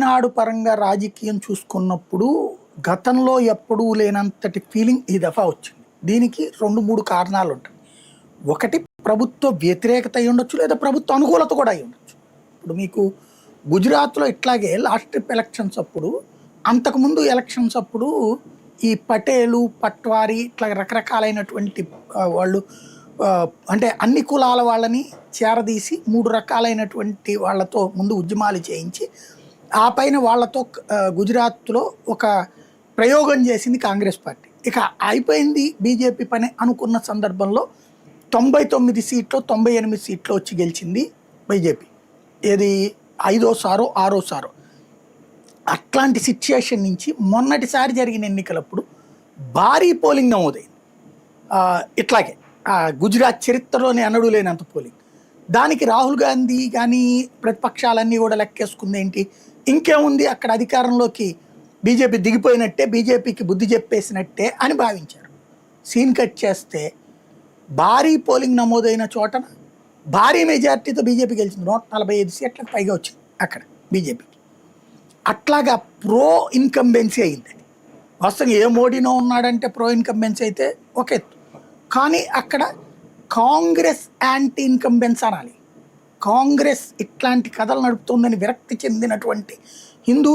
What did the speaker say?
నాడు పరంగా రాజకీయం చూసుకున్నప్పుడు గతంలో ఎప్పుడూ లేనంతటి ఫీలింగ్ ఈ దఫా వచ్చింది. దీనికి 2, 3 కారణాలు ఉంటాయి. ఒకటి ప్రభుత్వ వ్యతిరేకత అయి ఉండొచ్చు, లేదా ప్రభుత్వ అనుకూలత కూడా అయి ఉండొచ్చు. ఇప్పుడు మీకు గుజరాత్లో ఇట్లాగే లాస్ట్ ట్రిప్ ఎలక్షన్స్ అప్పుడు, అంతకుముందు ఎలక్షన్స్ అప్పుడు ఈ పటేలు, పట్వారి ఇట్లా రకరకాలైనటువంటి వాళ్ళు అంటే అన్ని కులాల వాళ్ళని చేరదీసి 3 రకాలైనటువంటి వాళ్ళతో ముందు ఉద్యమాలు చేయించి ఆ పైన వాళ్ళతో గుజరాత్లో ఒక ప్రయోగం చేసింది కాంగ్రెస్ పార్టీ. ఇక అయిపోయింది బీజేపీ పని అనుకున్న సందర్భంలో 99 సీట్లు 98 సీట్లు వచ్చి గెలిచింది బీజేపీ. ఏది 5ఓసారో 6ఓసారో. అట్లాంటి సిచ్యుయేషన్ నుంచి మొన్నటిసారి జరిగిన ఎన్నికలప్పుడు భారీ పోలింగ్ నమోదైంది. ఇట్లాగే గుజరాత్ చరిత్రలోనే అనడు లేనంత పోలింగ్. దానికి రాహుల్ గాంధీ కానీ ప్రతిపక్షాలన్నీ కూడా లెక్కేసుకుంది ఏంటి, ఇంకేముంది అక్కడ అధికారంలోకి బీజేపీ దిగిపోయినట్టే, బీజేపీకి బుద్ధి చెప్పేసినట్టే అని భావించారు. సీన్ కట్ చేస్తే భారీ పోలింగ్ నమోదైన చోటన భారీ మెజార్టీతో బీజేపీ గెలిచింది. 145 సీట్లకు పైగా వచ్చింది అక్కడ బీజేపీకి. అట్లాగా ప్రో ఇన్కంబెన్సీ అయింది. వాస్తవంగా ఏ మోడీనో ఉన్నాడంటే ప్రో ఇన్కంబెన్సీ అయితే ఒక ఎత్తు, కానీ అక్కడ కాంగ్రెస్ యాంటీ ఇన్కంబెన్స్ అనాలి. కాంగ్రెస్ ఇట్లాంటి కథలు నడుపుతుందని విరక్తి చెందినటువంటి హిందూ